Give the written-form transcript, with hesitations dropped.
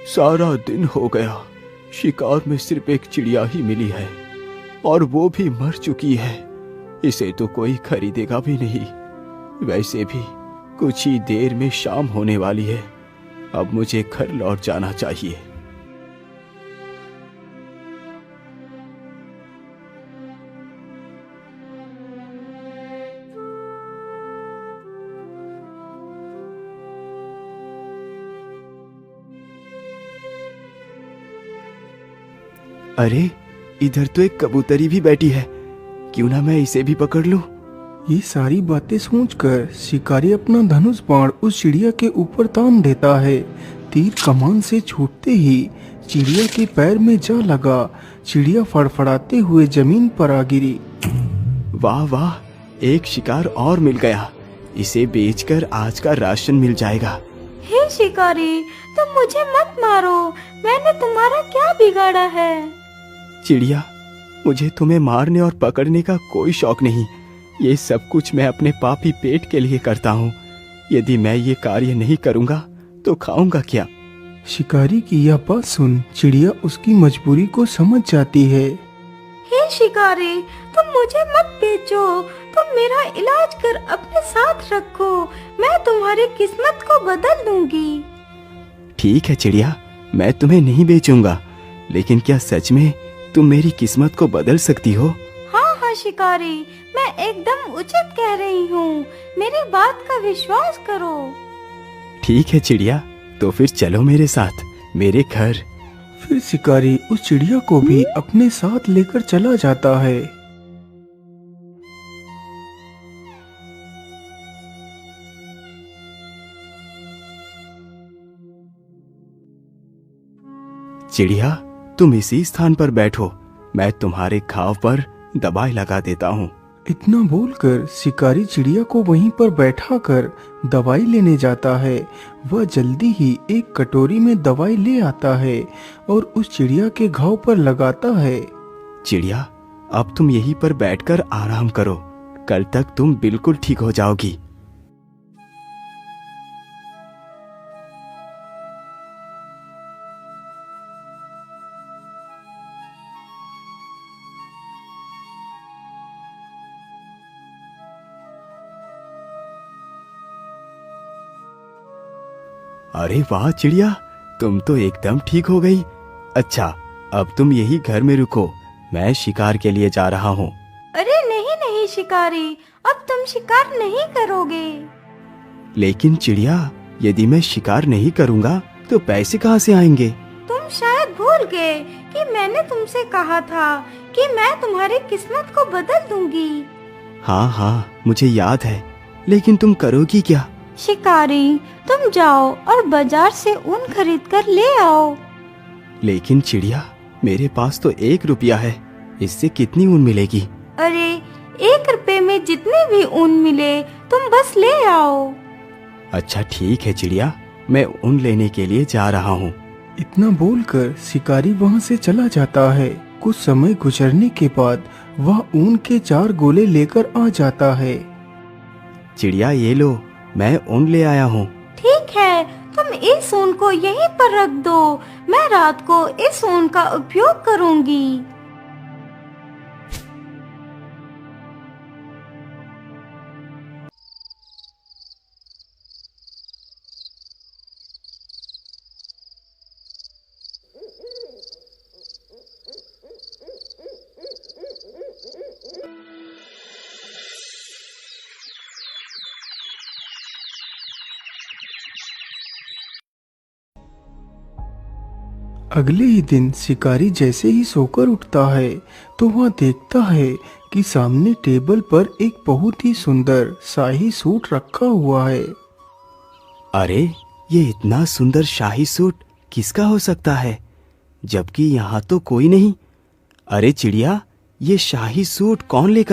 सारा दिन हो गया, शिकार में सिर्फ एक चिड़िया ही मिली है और वो भी मर चुकी है। इसे तो कोई खरीदेगा भी नहीं। वैसे भी कुछ ही देर में शाम होने वाली है। अब मुझे घर लौट जाना चाहिए। अरे, इधर तो एक कबूतरी भी बैठी है। क्यों ना मैं इसे भी पकड़ लूं? ये सारी बातें सोचकर शिकारी अपना धनुष बाण उस चिड़िया के ऊपर तान देता है। तीर कमान से छूटते ही चिड़िया के पैर में जा लगा। चिड़िया फड़फड़ाते हुए जमीन पर आ गिरी। वाह वाह, एक शिकार और मिल गया। इसे बेचकर आज का राशन मिल जाएगा। हे शिकारी, तुम मुझे मत मारो। मैंने तुम्हारा क्या बिगाड़ा है? चिड़िया, मुझे तुम्हें मारने और पकड़ने का कोई शौक नहीं। ये सब कुछ मैं अपने पापी पेट के लिए करता हूँ। यदि मैं ये कार्य नहीं करूँगा तो खाऊंगा क्या? शिकारी की यह बात सुन चिड़िया उसकी मजबूरी को समझ जाती है। हे शिकारी, तुम मुझे मत बेचो। तुम मेरा इलाज कर अपने साथ रखो। मैं तुम्हारी किस्मत को बदल दूंगी। ठीक है चिड़िया, मैं तुम्हें नहीं बेचूंगा। लेकिन क्या सच में तुम मेरी किस्मत को बदल सकती हो? हाँ हाँ शिकारी, मैं एकदम उचित कह रही हूँ। मेरी बात का विश्वास करो। ठीक है चिड़िया, तो फिर चलो मेरे साथ मेरे घर। फिर शिकारी उस चिड़िया को भी अपने साथ लेकर चला जाता है। चिड़िया, तुम इसी स्थान पर बैठो। मैं तुम्हारे घाव पर दवाई लगा देता हूँ। इतना बोलकर शिकारी चिड़िया को वहीं पर बैठाकर दवाई लेने जाता है। वह जल्दी ही एक कटोरी में दवाई ले आता है और उस चिड़िया के घाव पर लगाता है। चिड़िया, अब तुम यहीं पर बैठकर आराम करो। कल तक तुम बिल्कुल ठीक हो जाओगी। अरे वाह चिड़िया, तुम तो एकदम ठीक हो गई। अच्छा, अब तुम यही घर में रुको। मैं शिकार के लिए जा रहा हूँ। अरे नहीं नहीं शिकारी, अब तुम शिकार नहीं करोगे। लेकिन चिड़िया, यदि मैं शिकार नहीं करूँगा तो पैसे कहाँ से आएंगे? तुम शायद भूल गए कि मैंने तुमसे कहा था कि मैं तुम्हारी किस्मत को बदल दूंगी। हाँ हाँ, मुझे याद है। लेकिन तुम करोगी क्या? शिकारी, तुम जाओ और बाजार से ऊन खरीद कर ले आओ। लेकिन चिड़िया, मेरे पास तो 1 रुपया है। इससे कितनी ऊन मिलेगी? अरे, 1 रुपए में जितने भी ऊन मिले तुम बस ले आओ। अच्छा ठीक है चिड़िया, मैं ऊन लेने के लिए जा रहा हूँ। इतना बोलकर शिकारी वहाँ से चला जाता है। कुछ समय गुजरने के बाद वह ऊन के 4 गोले लेकर आ जाता है। चिड़िया, ये लो, मैं ऊन ले आया हूँ। ठीक है, तुम इस ऊन को यहीं पर रख दो। मैं रात को इस ऊन का उपयोग करूंगी। अगले ही दिन शिकारी जैसे ही सोकर उठता है तो वह देखता है कि सामने टेबल पर एक बहुत ही सुंदर शाही सूट रखा हुआ है। अरे, ये इतना सुंदर शाही सूट किसका हो सकता है, जबकि यहाँ तो कोई नहीं। अरे चिड़िया, ये शाही सूट कौन लेकर